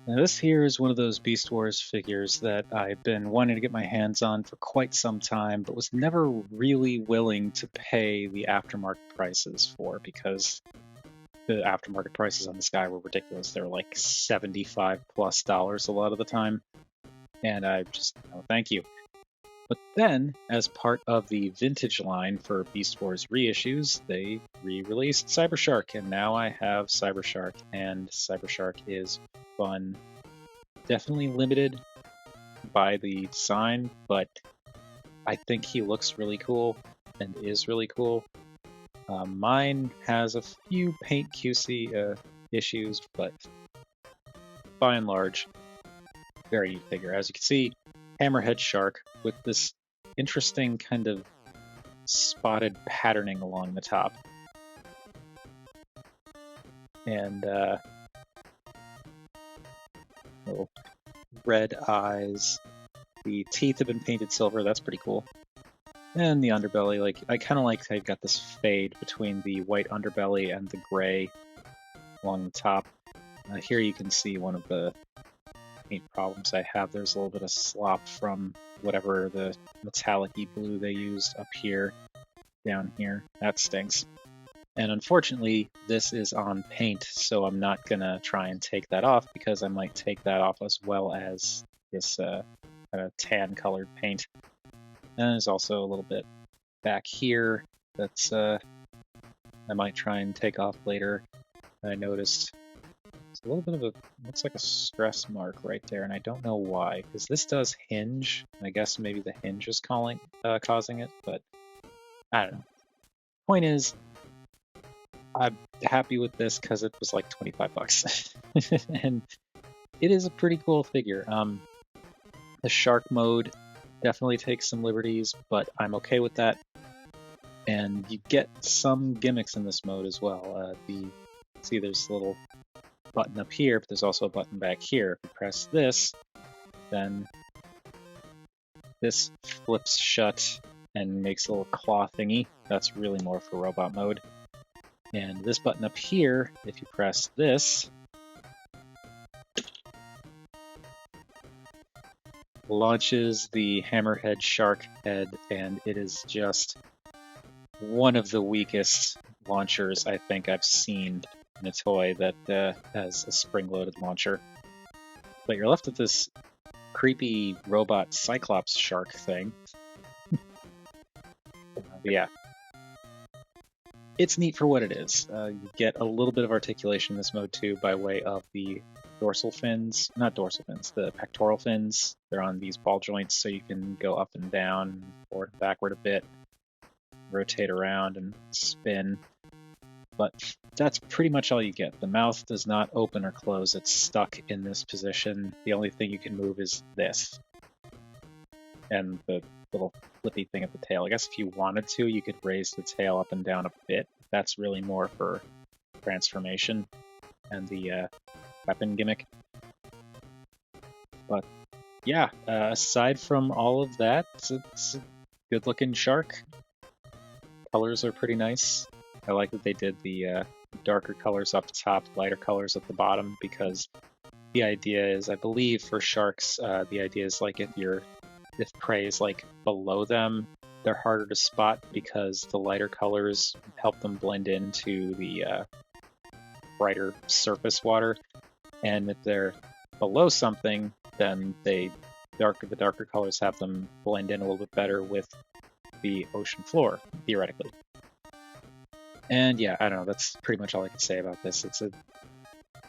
Now this here is one of those Beast Wars figures that I've been wanting to get my hands on for quite some time, but was never really willing to pay the aftermarket prices for because the aftermarket prices on this guy were ridiculous. They were like $75+ a lot of the time, and I just, no, thank you. But then, as part of the vintage line for Beast Wars reissues, they re-released Cybershark, and now I have Cybershark, and Cybershark is fun. Definitely limited by the design, but I think he looks really cool and is really cool. Mine has a few paint QC issues, but by and large, very neat figure. As you can see, hammerhead shark with this interesting kind of spotted patterning along the top. And little red eyes. The teeth have been painted silver, that's pretty cool. And the underbelly, like, I kind of like how you've got this fade between the white underbelly and the gray along the top. Here you can see one of the paint problems I have. There's a little bit of slop from whatever the metallic-y blue they used up here, down here. That stinks. And unfortunately, this is on paint, so I'm not gonna try and take that off because I might take that off as well as this kind of tan-colored paint. And there's also a little bit back here that's I might try and take off later. I noticed it's a little bit of a, looks like a stress mark right there, and I don't know why, because this does hinge. I guess maybe the hinge is causing it, but I don't know. Point is, I'm happy with this because it was like $25, and it is a pretty cool figure. The shark mode definitely takes some liberties, but I'm okay with that. And you get some gimmicks in this mode as well. See, there's a little button up here, but there's also a button back here. If you press this, then this flips shut and makes a little claw thingy. That's really more for robot mode. And this button up here, if you press this, launches the hammerhead shark head, and it is just one of the weakest launchers I think I've seen in a toy that has a spring-loaded launcher. But you're left with this creepy robot Cyclops shark thing. Yeah. It's neat for what it is. You get a little bit of articulation in this mode too by way of the dorsal fins, not dorsal fins, the pectoral fins. They're on these ball joints, so you can go up and down, forward and backward a bit, rotate around and spin. But that's pretty much all you get. The mouth does not open or close. It's stuck in this position. The only thing you can move is this. And the little flippy thing at the tail. I guess if you wanted to, you could raise the tail up and down a bit. That's really more for transformation and the weapon gimmick. But yeah, aside from all of that, it's a good looking shark. Colors are pretty nice. I like that they did the darker colors up top, lighter colors at the bottom, because the idea is, I believe for sharks, the idea is like if prey is like below them, they're harder to spot because the lighter colors help them blend into the brighter surface water. And if they're below something, then the darker colors have them blend in a little bit better with the ocean floor, theoretically. And yeah, I don't know, that's pretty much all I can say about this. It's a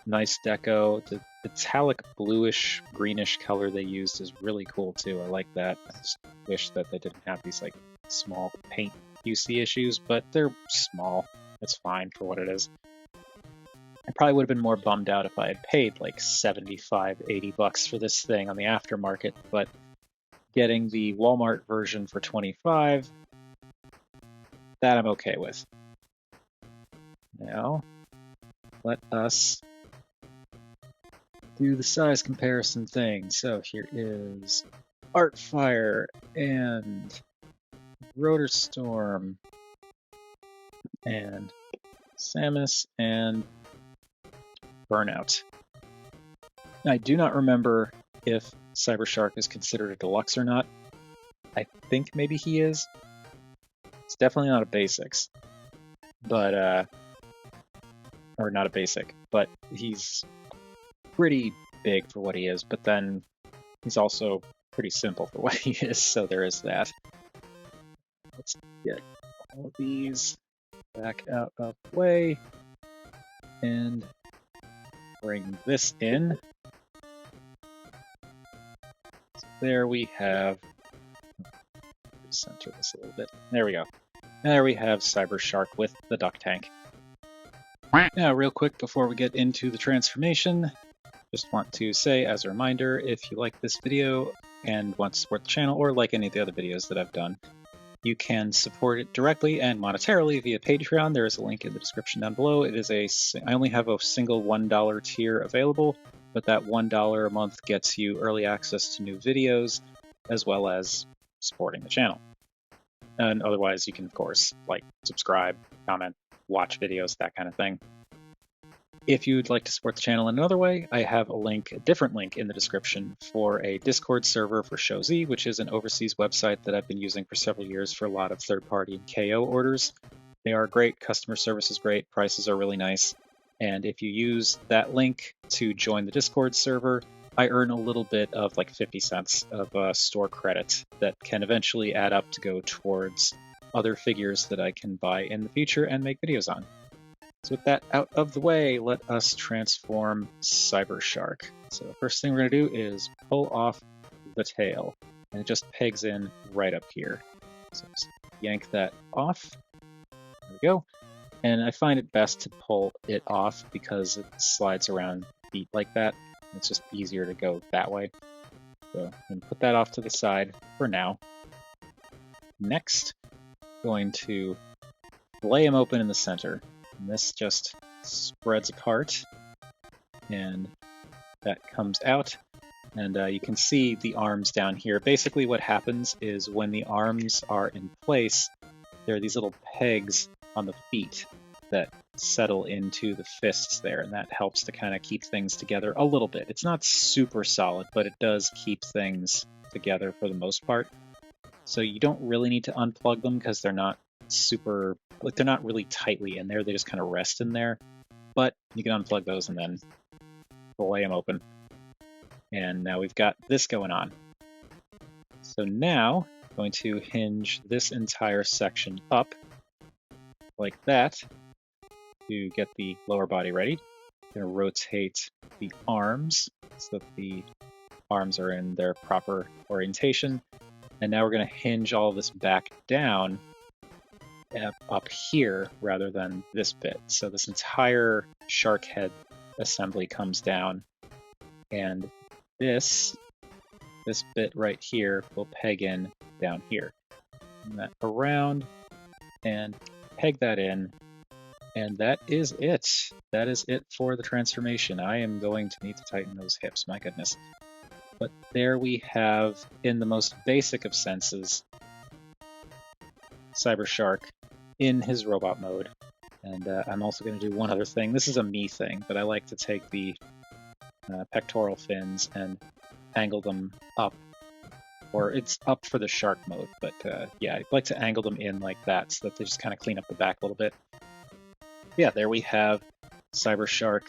nice deco. The metallic bluish greenish color they used is really cool too. I like that. I just wish that they didn't have these like small paint QC issues, but they're small. It's fine for what it is. I probably would have been more bummed out if I had paid like $75-$80 for this thing on the aftermarket, but getting the Walmart version for $25, that I'm okay with. Now, let us do the size comparison thing. So here is Artfire and Rotor Storm and Samus and Burnout. I do not remember if Cybershark is considered a deluxe or not. I think maybe he is. It's definitely not a basics, but or not a basic, but he's pretty big for what he is, but then he's also pretty simple for what he is, so there is that. Let's get all of these back out of the way and bring this in. So there we have, center this a little bit. There we go. There we have Cybershark with the duck tank. Now, real quick before we get into the transformation, just want to say as a reminder, if you like this video and want to support the channel, or like any of the other videos that I've done, you can support it directly and monetarily via Patreon. There is a link in the description down below. It is I only have a single $1 tier available, but that $1 a month gets you early access to new videos, as well as supporting the channel. And otherwise, you can, of course, like, subscribe, comment, watch videos, that kind of thing. If you'd like to support the channel in another way, I have a different link in the description for a Discord server for ShowZ, which is an overseas website that I've been using for several years for a lot of third-party KO orders. They are great, customer service is great, prices are really nice, and if you use that link to join the Discord server, I earn a little bit of like 50 cents of store credit that can eventually add up to go towards other figures that I can buy in the future and make videos on. So with that out of the way, let us transform Cybershark. So the first thing we're going to do is pull off the tail, and it just pegs in right up here. So just yank that off. There we go. And I find it best to pull it off because it slides around feet like that. It's just easier to go that way. So I'm going to put that off to the side for now. Next, going to lay him open in the center. And this just spreads apart, and that comes out. And you can see the arms down here. Basically what happens is when the arms are in place, there are these little pegs on the feet that settle into the fists there, and that helps to kind of keep things together a little bit. It's not super solid, but it does keep things together for the most part. So you don't really need to unplug them because they're not super, like, they're not really tightly in there. They just kind of rest in there. But you can unplug those and then lay them open. And now we've got this going on. So now I'm going to hinge this entire section up like that to get the lower body ready. I'm going to rotate the arms so that the arms are in their proper orientation. And now we're going to hinge all this back down up here rather than this bit. So this entire shark head assembly comes down, and this bit right here will peg in down here. And that around and peg that in, and that is it. That is it for the transformation. I am going to need to tighten those hips, my goodness. But there we have, in the most basic of senses, Cybershark in his robot mode. And I'm also going to do one other thing. This is a me thing, but I like to take the pectoral fins and angle them up. Or it's up for the shark mode, but yeah, I like to angle them in like that so that they just kind of clean up the back a little bit. Yeah, there we have Cybershark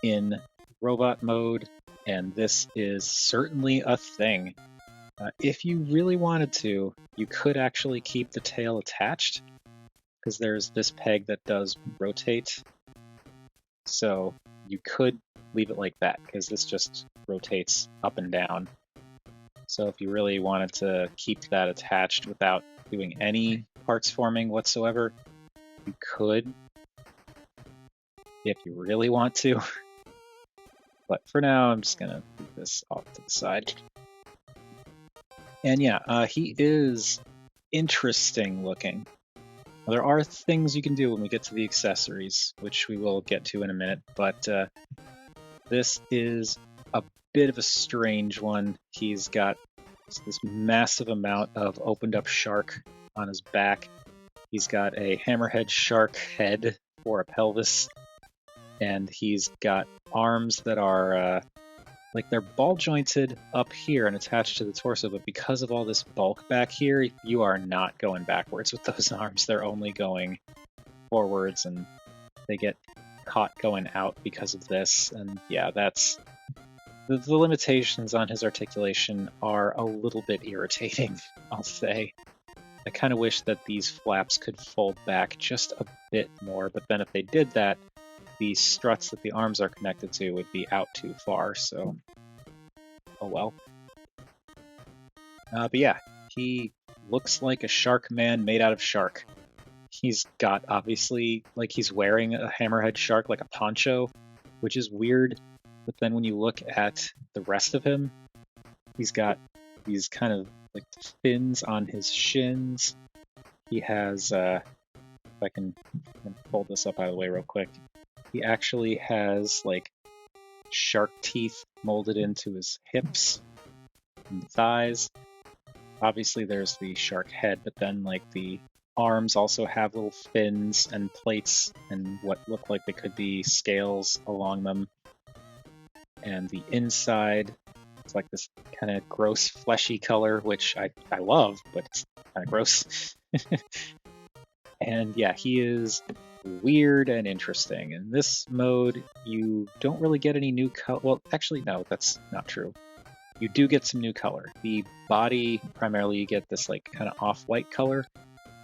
in robot mode, and this is certainly a thing. If you really wanted to, you could actually keep the tail attached, because there's this peg that does rotate. So you could leave it like that, because this just rotates up and down. So if you really wanted to keep that attached without doing any parts forming whatsoever, you could, if you really want to. But for now, I'm just going to move this off to the side. And yeah, he is interesting looking. Now, there are things you can do when we get to the accessories, which we will get to in a minute, but this is a bit of a strange one. He's got this massive amount of opened up shark on his back. He's got a hammerhead shark head for a pelvis, and he's got arms that are like they're ball jointed up here and attached to the torso, but because of all this bulk back here, you are not going backwards with those arms. They're only going forwards, and they get caught going out because of this. And yeah, that's the limitations on his articulation are a little bit irritating, I'll say. I kind of wish that these flaps could fold back just a bit more, but then if they did that, the struts that the arms are connected to would be out too far, so oh well. But yeah, he looks like a shark man made out of shark. He's got, obviously, like he's wearing a hammerhead shark, like a poncho, which is weird. But then when you look at the rest of him, he's got these kind of like fins on his shins. He has, if I can pull this up out of the way real quick, he actually has like shark teeth molded into his hips and thighs. Obviously there's the shark head, but then like the arms also have little fins and plates and what look like they could be scales along them. And the inside, it's like this kind of gross fleshy color, which I love, but it's kind of gross. And yeah, he is weird and interesting. In this mode, you don't really get any new color. Well, actually, no, that's not true. You do get some new color. The body, primarily, you get this like kind of off-white color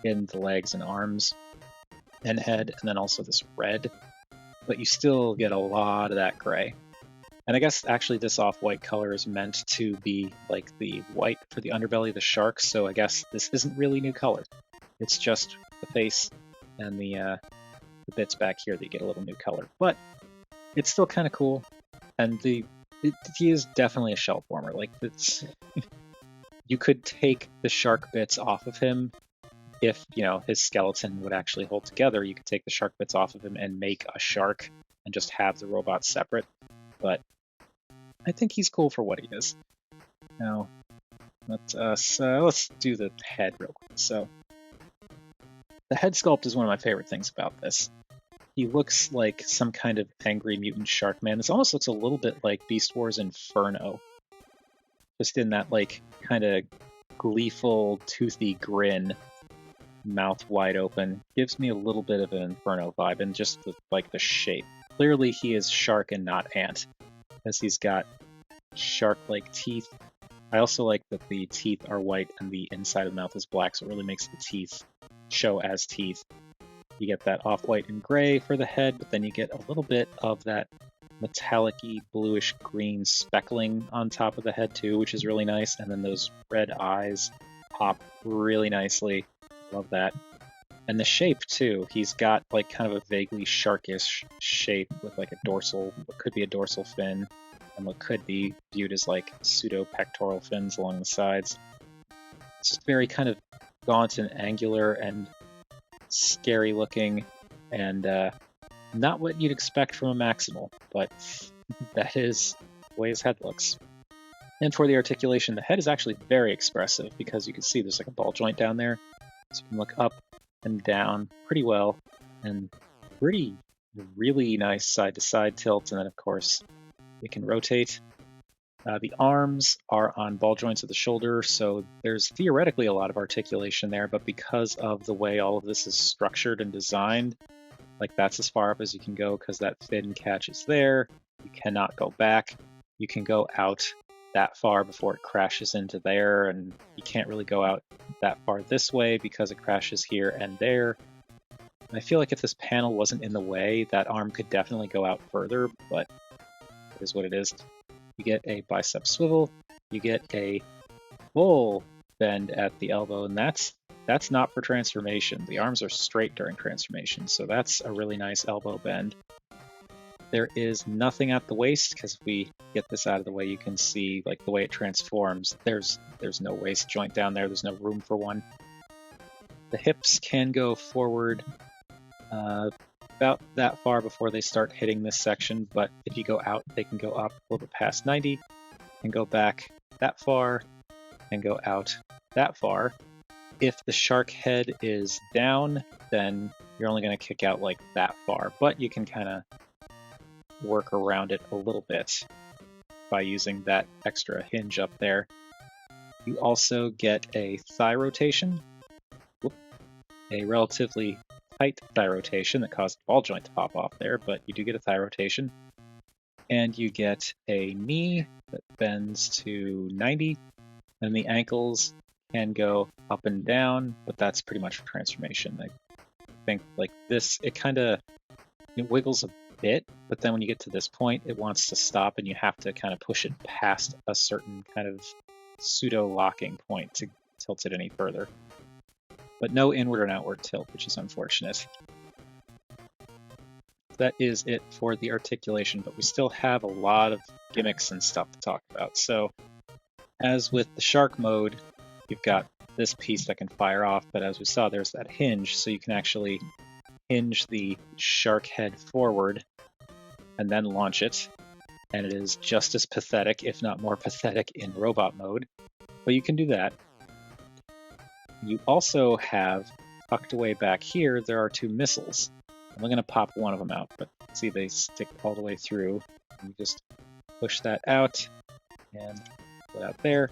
in the legs and arms and head, and then also this red. But you still get a lot of that gray. And I guess actually this off-white color is meant to be like the white for the underbelly of the shark, so I guess this isn't really new color. It's just the face and the bits back here that you get a little new color. But it's still kind of cool, and he is definitely a shell former. Like, it's you could take the shark bits off of him if, you know, his skeleton would actually hold together. You could take the shark bits off of him and make a shark and just have the robot separate. But I think he's cool for what he is. Now, let's do the head real quick. So, the head sculpt is one of my favorite things about this. He looks like some kind of angry mutant shark man. This almost looks a little bit like Beast Wars Inferno. Just in that, like, kind of gleeful, toothy grin, mouth wide open. Gives me a little bit of an Inferno vibe, and just the shape. Clearly he is shark and not ant, because he's got shark-like teeth. I also like that the teeth are white and the inside of the mouth is black, so it really makes the teeth show as teeth. You get that off-white and gray for the head, but then you get a little bit of that metallic-y bluish-green speckling on top of the head too, which is really nice. And then those red eyes pop really nicely. Love that. And the shape too. He's got like kind of a vaguely sharkish shape with like a dorsal, what could be a dorsal fin, and what could be viewed as like pseudo-pectoral fins along the sides. It's just very kind of gaunt and angular and scary looking, and not what you'd expect from a Maximal, but that is the way his head looks. And for the articulation, the head is actually very expressive, because you can see there's like a ball joint down there. So you can look up and down pretty well, and really nice side-to-side tilt, and then of course it can rotate. The arms are on ball joints at the shoulder, so there's theoretically a lot of articulation there, but because of the way all of this is structured and designed, like that's as far up as you can go, because that fin catches there. You cannot go back. You can go out that far before it crashes into there, and you can't really go out that far this way because it crashes here and there. And I feel like if this panel wasn't in the way, that arm could definitely go out further, but it is what it is. You get a bicep swivel, you get a full bend at the elbow, and that's not for transformation. The arms are straight during transformation, so that's a really nice elbow bend. There is nothing at the waist, because if we get this out of the way, you can see like the way it transforms. There's no waist joint down there. There's no room for one. The hips can go forward about that far before they start hitting this section, but if you go out, they can go up a little bit past 90, and go back that far, and go out that far. If the shark head is down, then you're only going to kick out like that far, but you can kind of work around it a little bit. by using that extra hinge up there. You also get a thigh rotation, a relatively tight thigh rotation that caused the ball joint to pop off there, but you do get a thigh rotation. And you get a knee that bends to 90, and the ankles can go up and down, but that's pretty much a transformation. I think like this, it wiggles a bit, but then when you get to this point, it wants to stop, and you have to kind of push it past a certain kind of pseudo-locking point to tilt it any further. But no inward and outward tilt, which is unfortunate. That is it for the articulation, but we still have a lot of gimmicks and stuff to talk about. So, as with the shark mode, you've got this piece that can fire off, but as we saw, there's that hinge, so you can actually hinge the shark head forward and then launch it. And it is just as pathetic, if not more pathetic, in robot mode. But you can do that. You also have, tucked away back here, there are 2 missiles. I'm going to pop one of them out, but see, they stick all the way through. You just push that out and put it out there.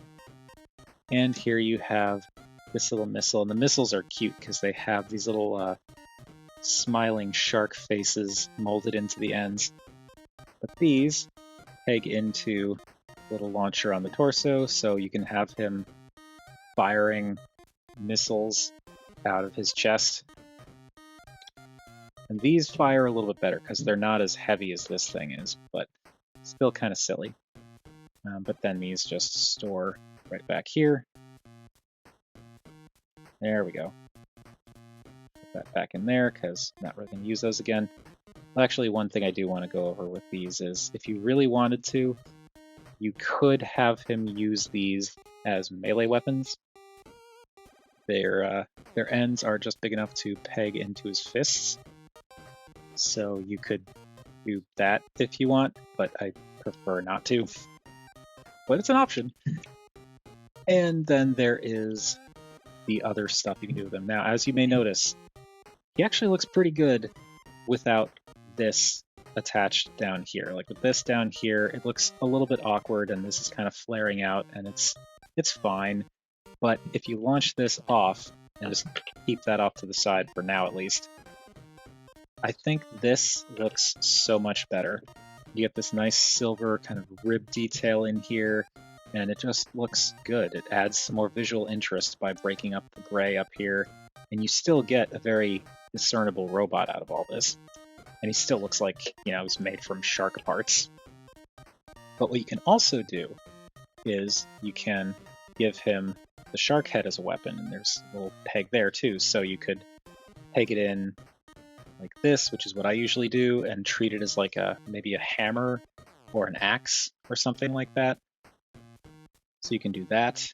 And here you have this little missile. And the missiles are cute because they have these little smiling shark faces molded into the ends. But these peg into a little launcher on the torso, so you can have him firing missiles out of his chest. And these fire a little bit better because they're not as heavy as this thing is, but still kind of silly. But then these just store right back here. There we go. Put that back in there because I'm not really going to use those again. Actually, one thing I do want to go over with these is if you really wanted to, you could have him use these as melee weapons. Their ends are just big enough to peg into his fists. So you could do that if you want, but I prefer not to. But it's an option. And then there is the other stuff you can do with him. Now, as you may notice, he actually looks pretty good without this attached down here. Like with this down here, it looks a little bit awkward, and this is kind of flaring out, and it's fine. But if you launch this off and just keep that off to the side for now at least, I think this looks so much better. You get this nice silver kind of rib detail in here, and it just looks good. It adds some more visual interest by breaking up the gray up here, and you still get a very discernible robot out of all this. And he still looks like, you know, it's made from shark parts. But what you can also do is you can give him the shark head as a weapon, and there's a little peg there too, so you could peg it in like this, which is what I usually do, and treat it as like maybe a hammer or an axe or something like that. So you can do that.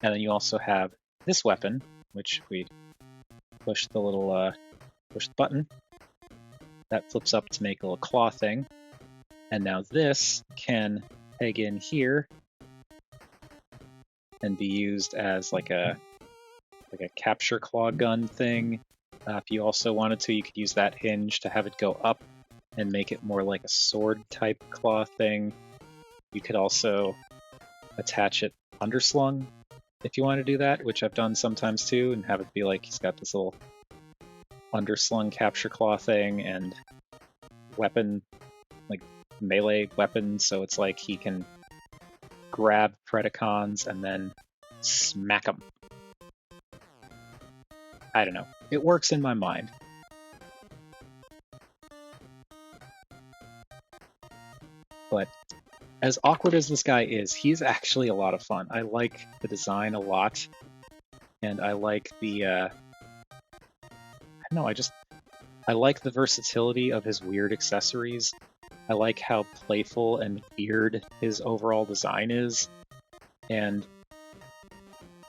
And then you also have this weapon, which we push the little push the button. That flips up to make a little claw thing. And now this can peg in here and be used as like a capture claw gun thing. If you also wanted to, you could use that hinge to have it go up and make it more like a sword type claw thing. You could also attach it underslung if you want to do that, which I've done sometimes too, and have it be like he's got this little underslung capture claw thing and weapon, like melee weapon, so it's like he can grab Predacons and then smack them. I don't know. It works in my mind. But as awkward as this guy is, he's actually a lot of fun. I like the design a lot, and I like the I like the versatility of his weird accessories. I like how playful and weird his overall design is. And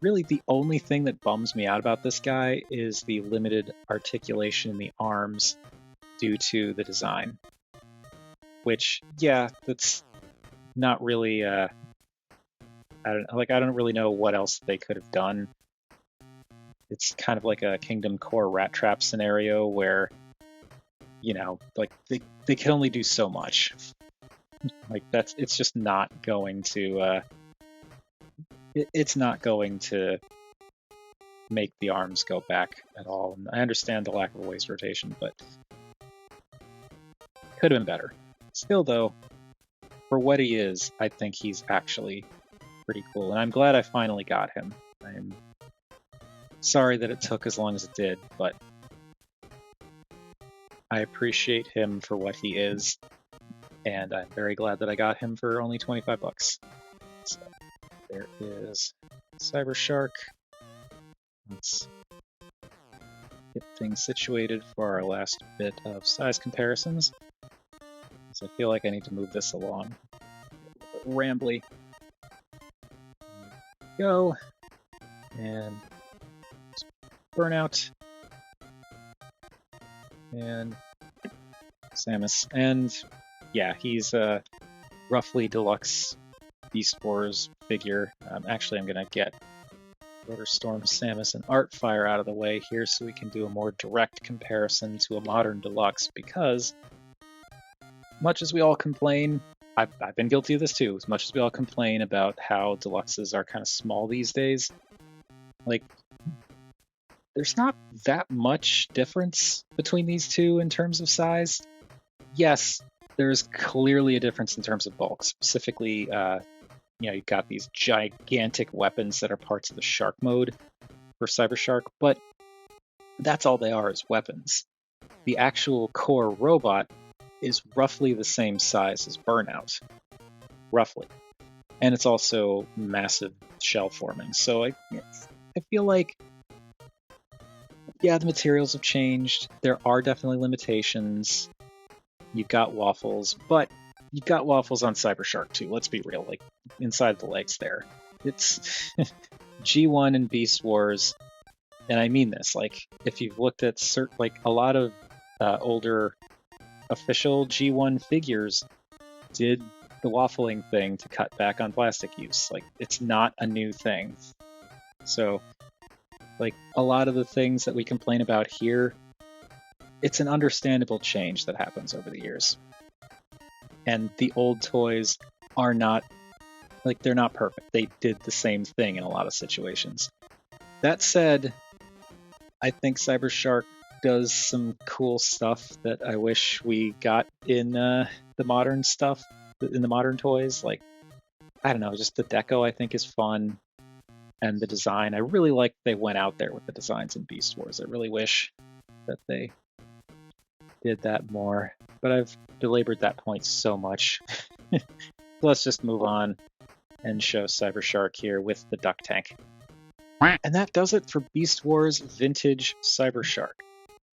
really the only thing that bums me out about this guy is the limited articulation in the arms due to the design. Which, yeah, that's not really I don't really know what else they could have done. It's kind of like a Kingdom Core Rat Trap scenario where, you know, like they can only do so much. Like it's just not going to it's not going to make the arms go back at all. And I understand the lack of a waist rotation, but could have been better. Still though, for what he is, I think he's actually pretty cool, and I'm glad I finally got him. I'm sorry that it took as long as it did, but I appreciate him for what he is, and I'm very glad that I got him for only 25 bucks. So there is Cybershark. Let's get things situated for our last bit of size comparisons, because I feel like I need to move this along. A little bit rambly. Go, and Burnout, and Samus, and yeah, he's a roughly deluxe Beast Wars figure. Actually, I'm gonna get Rotor Storm, Samus, and Artfire out of the way here so we can do a more direct comparison to a modern deluxe, because much as we all complain, I've been guilty of this too, as much as we all complain about how deluxes are kind of small these days, like, there's not that much difference between these two in terms of size. Yes, there's clearly a difference in terms of bulk. Specifically, you've got these gigantic weapons that are parts of the Shark mode for Cybershark, but that's all they are, is weapons. The actual core robot is roughly the same size as Burnout, roughly. And it's also massive shell forming. So I feel like, yeah, the materials have changed. There are definitely limitations. You've got waffles, but you've got waffles on Cybershark too. Let's be real, like inside the legs there. It's G1 and Beast Wars, and I mean this. Like, if you've looked at a lot of older official G1 figures did the waffling thing to cut back on plastic use. Like, it's not a new thing. So, like, a lot of the things that we complain about here, it's an understandable change that happens over the years. And the old toys are not, like, they're not perfect. They did the same thing in a lot of situations. That said, I think Cybershark does some cool stuff that I wish we got in the modern stuff, in the modern toys. Like, I don't know, just the deco I think is fun. And the design, I really like they went out there with the designs in Beast Wars. I really wish that they did that more, but I've belabored that point so much. Let's just move on and show Cybershark here with the duck tank. And that does it for Beast Wars Vintage Cybershark.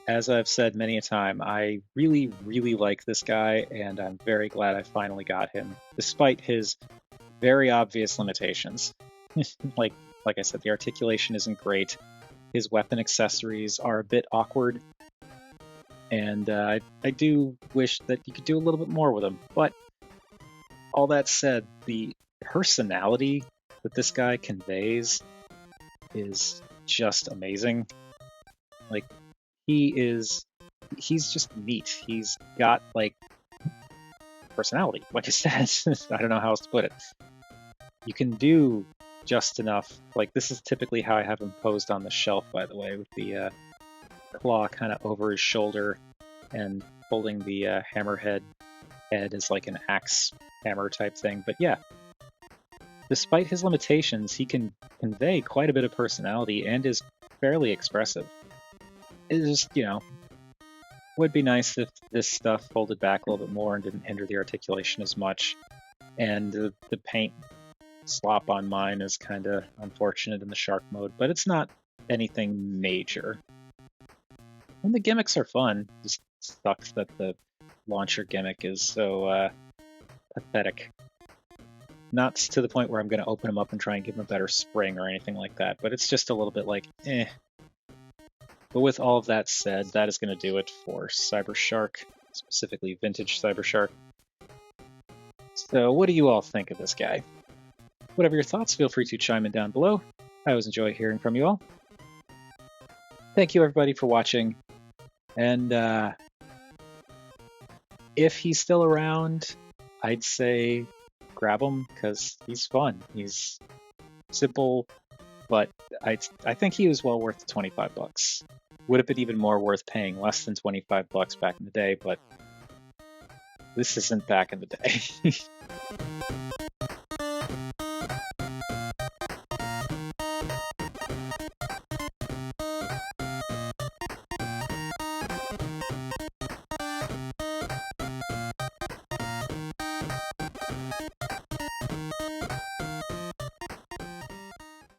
As I've said many a time, I really, really like this guy, and I'm very glad I finally got him, despite his very obvious limitations. Like I said, the articulation isn't great. His weapon accessories are a bit awkward, and I do wish that you could do a little bit more with him. But all that said, the personality that this guy conveys is just amazing. Like, he's just neat. He's got, like, personality, like I said. I don't know how else to put it. You can do just enough. Like, this is typically how I have him posed on the shelf, by the way, with the claw kind of over his shoulder and holding the hammerhead head as like an axe hammer type thing. But yeah, despite his limitations, he can convey quite a bit of personality and is fairly expressive. It just, would be nice if this stuff folded back a little bit more and didn't hinder the articulation as much. And the paint slop on mine is kind of unfortunate in the Shark mode, but it's not anything major. And the gimmicks are fun. Just sucks that the launcher gimmick is so pathetic. Not to the point where I'm going to open him up and try and give him a better spring or anything like that, but it's just a little bit like, eh. But with all of that said, that is going to do it for Cybershark, specifically Vintage Cybershark. So what do you all think of this guy? Whatever your thoughts, feel free to chime in down below. I always enjoy hearing from you all. Thank you everybody for watching, and if he's still around, I'd say grab him because he's fun. He's simple, but I think he was well worth the $25. Would have been even more worth paying less than $25 back in the day, but this isn't back in the day.